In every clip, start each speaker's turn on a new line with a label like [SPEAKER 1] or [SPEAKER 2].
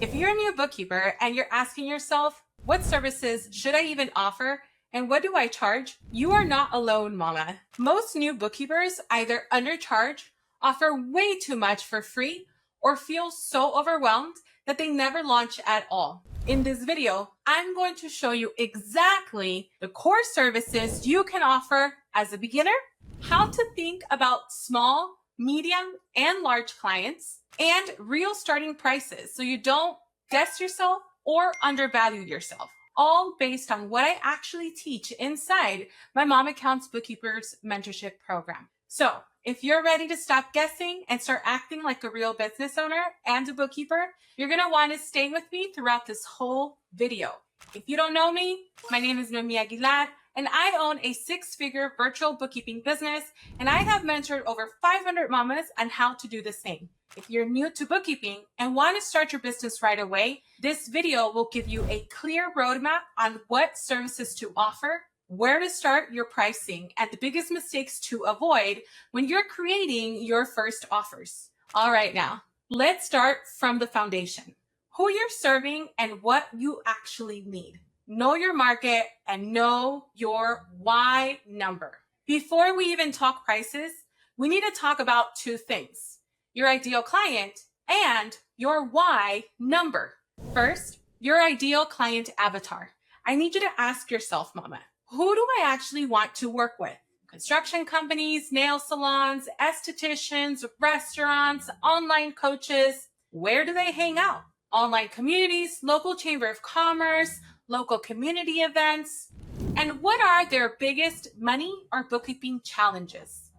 [SPEAKER 1] If you're a new bookkeeper and you're asking yourself, what services should I even offer and what do I charge? You are not alone, mama. Most new bookkeepers either undercharge, offer way too much for free, or feel so overwhelmed that they never launch at all. In this video, I'm going to show you exactly the core services you can offer as a beginner, how to think about small, medium, and large clients, and real starting prices so you don't guess yourself or undervalue yourself, all based on what I actually teach inside my Mom Accounts Bookkeepers Mentorship Program. So if you're ready to stop guessing and start acting like a real business owner and a bookkeeper, you're going to want to stay with me throughout this whole video. If you don't know me, my name is Noemi Aguilar, and I own a six-figure virtual bookkeeping business, and I have mentored over 500 mamas on how to do the same. If you're new to bookkeeping and want to start your business right away, this video will give you a clear roadmap on what services to offer, where to start your pricing, and the biggest mistakes to avoid when you're creating your first offers. All right, now, let's start from the foundation. Who you're serving and what you actually need. Know your market and know your why number. Before we even talk prices, we need to talk about two things: your ideal client and your why number. First, your ideal client avatar. I need you to ask yourself, mama, who do I actually want to work with? Construction companies, nail salons, estheticians, restaurants, online coaches. Where do they hang out? Online communities, local chamber of commerce, local community events. And what are their biggest money or bookkeeping challenges?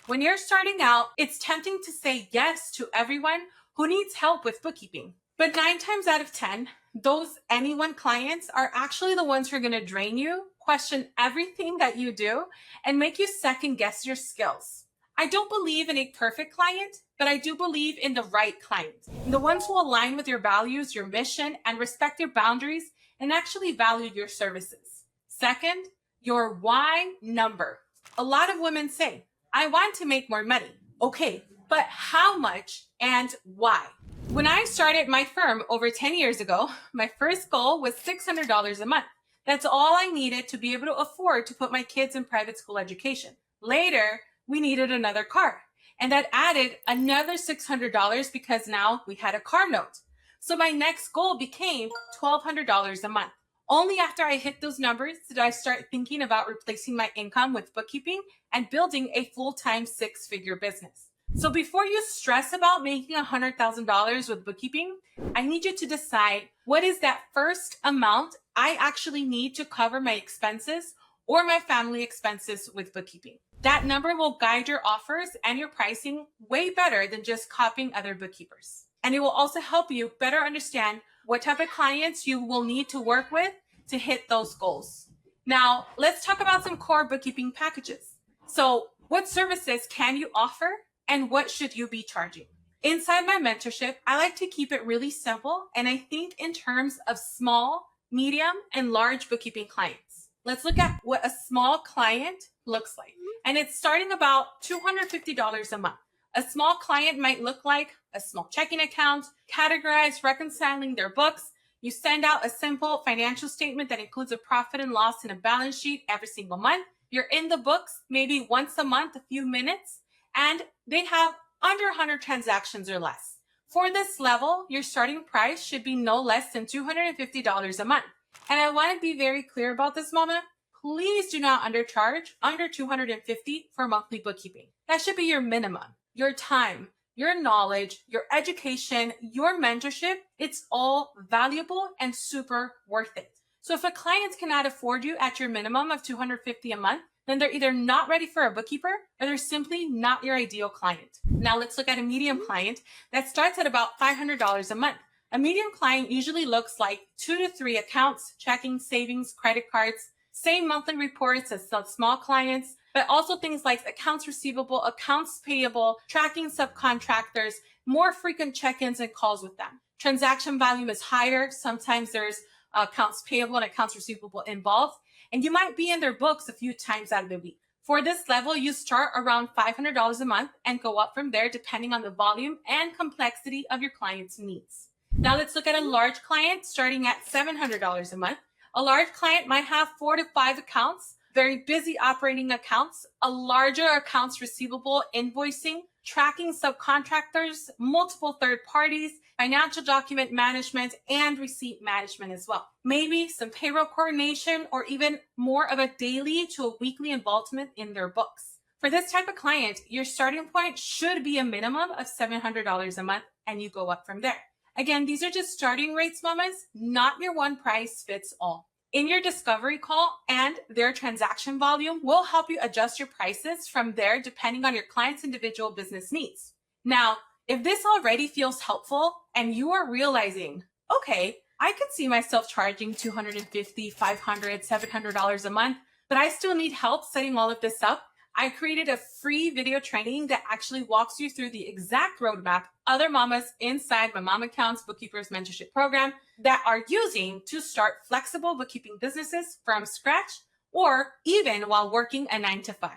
[SPEAKER 1] When you're starting out, it's tempting to say yes to everyone who needs help with bookkeeping. But 9 times out of 10, those anyone clients are actually the ones who are going to drain you, question everything that you do, and make you second guess your skills. I don't believe in a perfect client, but I do believe in the right client. The ones who align with your values, your mission, and respect your boundaries and actually value your services. Second, your why number. A lot of women say, I want to make more money. Okay, but how much and why? When I started my firm over 10 years ago, my first goal was $600 a month. That's all I needed to be able to afford to put my kids in private school education. Later, we needed another car, and that added another $600 because now we had a car note. So my next goal became $1,200 a month. Only after I hit those numbers did I start thinking about replacing my income with bookkeeping and building a full-time 6-figure business. So before you stress about making $100,000 with bookkeeping, I need you to decide what is that first amount I actually need to cover my expenses or my family expenses with bookkeeping. That number will guide your offers and your pricing way better than just copying other bookkeepers. And it will also help you better understand what type of clients you will need to work with to hit those goals. Now, let's talk about some core bookkeeping packages. So, what services can you offer and what should you be charging? Inside my mentorship, I like to keep it really simple, and I think in terms of small, medium, and large bookkeeping clients. Let's look at what a small client looks like. And it's starting about $250 a month. A small client might look like a small checking account, categorized, reconciling their books. You send out a simple financial statement that includes a profit and loss and a balance sheet every single month. You're in the books maybe once a month, a few minutes, and they have under 100 transactions or less. For this level, your starting price should be no less than $250 a month. And I want to be very clear about this, mama. Please do not undercharge under $250 for monthly bookkeeping. That should be your minimum. Your time, your knowledge, your education, your mentorship, it's all valuable and super worth it. So if a client cannot afford you at your minimum of $250 a month, then they're either not ready for a bookkeeper or they're simply not your ideal client. Now let's look at a medium client that starts at about $500 a month. A medium client usually looks like 2 to 3 accounts, checking, savings, credit cards, same monthly reports as some small clients, but also things like accounts receivable, accounts payable, tracking subcontractors, more frequent check-ins and calls with them. Transaction volume is higher. Sometimes there's accounts payable and accounts receivable involved, and you might be in their books a few times out of the week. For this level, you start around $500 a month and go up from there depending on the volume and complexity of your client's needs. Now let's look at a large client starting at $700 a month. A large client might have 4 to 5 accounts, very busy operating accounts, a larger accounts receivable invoicing, tracking subcontractors, multiple third parties, financial document management, and receipt management as well. Maybe some payroll coordination or even more of a daily to a weekly involvement in their books. For this type of client, your starting point should be a minimum of $700 a month, and you go up from there. Again, these are just starting rates, mamas, not your one price fits all. In your discovery call and their transaction volume will help you adjust your prices from there depending on your client's individual business needs. Now, if this already feels helpful and you are realizing, okay, I could see myself charging $250, $500, $700 a month, but I still need help setting all of this up, I created a free video training that actually walks you through the exact roadmap other mamas inside my Mom Accounts Bookkeepers Mentorship Program that are using to start flexible bookkeeping businesses from scratch or even while working a 9-to-5.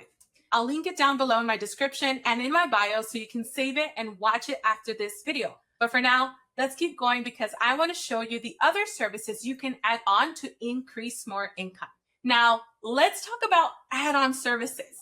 [SPEAKER 1] I'll link it down below in my description and in my bio so you can save it and watch it after this video. But for now, let's keep going because I want to show you the other services you can add on to increase more income. Now, let's talk about add-on services.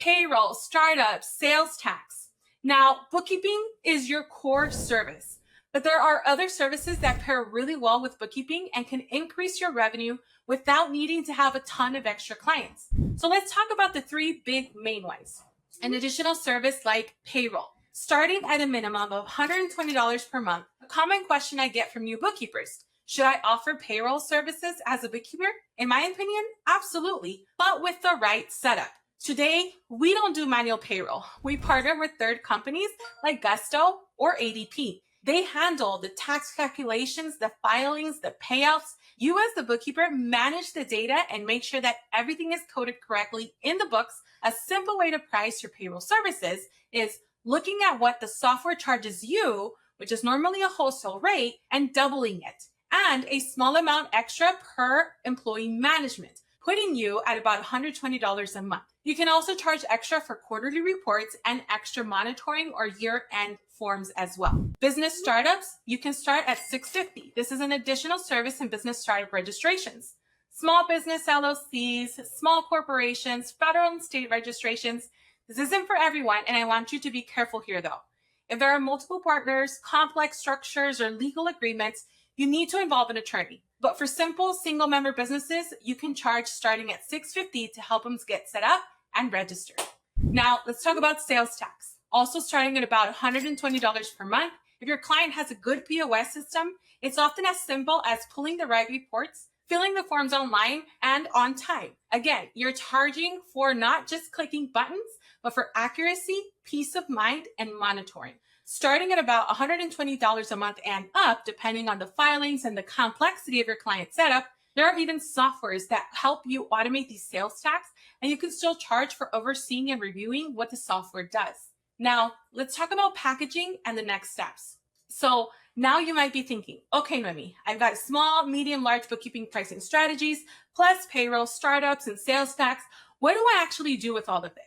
[SPEAKER 1] Payroll, startups, sales tax. Now, bookkeeping is your core service, but there are other services that pair really well with bookkeeping and can increase your revenue without needing to have a ton of extra clients. So let's talk about the 3 big main ones. An additional service like payroll. Starting at a minimum of $120 per month, a common question I get from new bookkeepers: should I offer payroll services as a bookkeeper? In my opinion, absolutely, but with the right setup. Today, we don't do manual payroll. We partner with third companies like Gusto or ADP. They handle the tax calculations, the filings, the payouts. You as the bookkeeper manage the data and make sure that everything is coded correctly in the books. A simple way to price your payroll services is looking at what the software charges you, which is normally a wholesale rate, and doubling it, and a small amount extra per employee management, putting you at about $120 a month. You can also charge extra for quarterly reports and extra monitoring or year-end forms as well. Business startups, you can start at $650. This is an additional service in business startup registrations. Small business LLCs, small corporations, federal and state registrations. This isn't for everyone, and I want you to be careful here though. If there are multiple partners, complex structures, or legal agreements, you need to involve an attorney. But for simple single-member businesses, you can charge starting at $650 to help them get set up and registered. Now, let's talk about sales tax. Also starting at about $120 per month. If your client has a good POS system, it's often as simple as pulling the right reports, filling the forms online, and on time. Again, you're charging for not just clicking buttons, but for accuracy, peace of mind, and monitoring. Starting at about $120 a month and up, depending on the filings and the complexity of your client setup, there are even softwares that help you automate these sales tax, and you can still charge for overseeing and reviewing what the software does. Now, let's talk about packaging and the next steps. So now you might be thinking, okay, Noemi, I've got small, medium, large bookkeeping pricing strategies, plus payroll, startups, and sales tax. What do I actually do with all of this?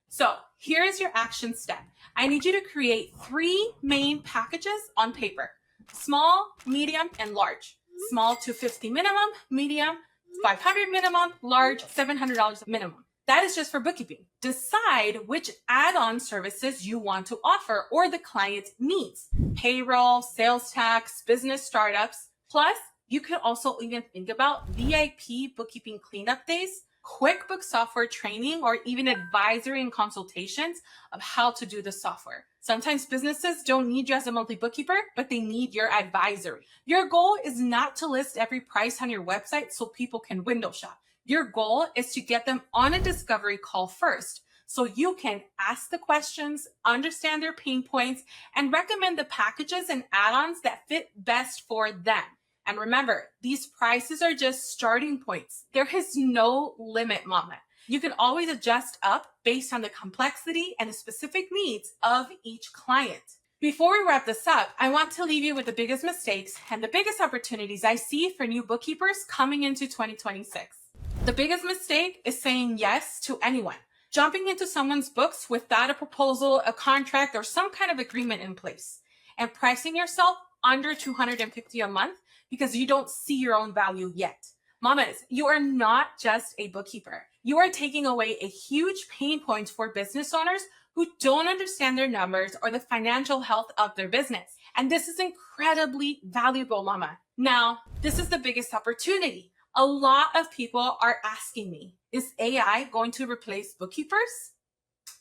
[SPEAKER 1] So here's your action step. I need you to create 3 main packages on paper: small, medium, and large. Small $250 minimum, medium $500 minimum, large $700 minimum. That is just for bookkeeping. Decide which add-on services you want to offer or the client needs: payroll, sales tax, business startups. Plus, you could also even think about VIP bookkeeping cleanup days, QuickBooks software training, or even advisory and consultations of how to do the software. Sometimes businesses don't need you as a monthly bookkeeper, but they need your advisory. Your goal is not to list every price on your website so people can window shop. Your goal is to get them on a discovery call first, so you can ask the questions, understand their pain points, and recommend the packages and add-ons that fit best for them. And remember, these prices are just starting points. There is no limit, mama. You can always adjust up based on the complexity and the specific needs of each client. Before we wrap this up, I want to leave you with the biggest mistakes and the biggest opportunities I see for new bookkeepers coming into 2026. The biggest mistake is saying yes to anyone, jumping into someone's books without a proposal, a contract, or some kind of agreement in place, and pricing yourself under $250 a month because you don't see your own value yet. Mamas, you are not just a bookkeeper. You are taking away a huge pain point for business owners who don't understand their numbers or the financial health of their business. And this is incredibly valuable, mama. Now, this is the biggest opportunity. A lot of people are asking me, is AI going to replace bookkeepers?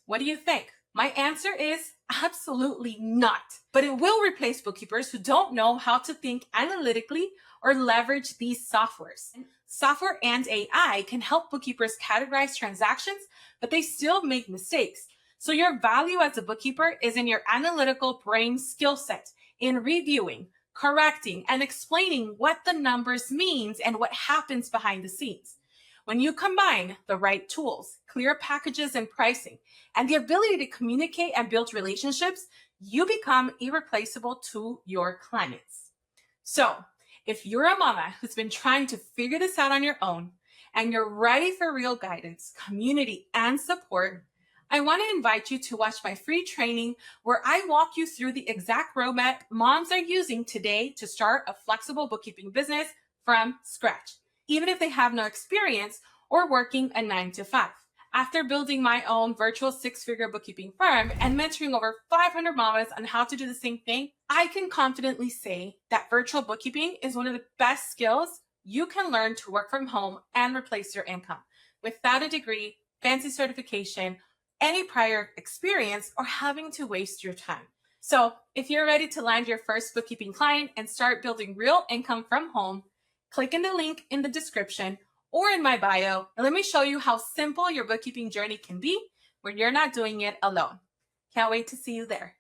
[SPEAKER 1] What do you think? My answer is absolutely not. But it will replace bookkeepers who don't know how to think analytically or leverage these softwares. Software and AI can help bookkeepers categorize transactions, but they still make mistakes. So your value as a bookkeeper is in your analytical brain skill set, in reviewing, correcting, and explaining what the numbers means and what happens behind the scenes. When you combine the right tools, clear packages and pricing, and the ability to communicate and build relationships, you become irreplaceable to your clients. So, if you're a mama who's been trying to figure this out on your own and you're ready for real guidance, community, and support, I want to invite you to watch my free training where I walk you through the exact roadmap moms are using today to start a flexible bookkeeping business from scratch, even if they have no experience or working a 9-to-5. After building my own virtual 6-figure bookkeeping firm and mentoring over 500 mamas on how to do the same thing, I can confidently say that virtual bookkeeping is one of the best skills you can learn to work from home and replace your income without a degree, fancy certification, any prior experience, or having to waste your time. So if you're ready to land your first bookkeeping client and start building real income from home, click in the link in the description or in my bio, and let me show you how simple your bookkeeping journey can be when you're not doing it alone. Can't wait to see you there.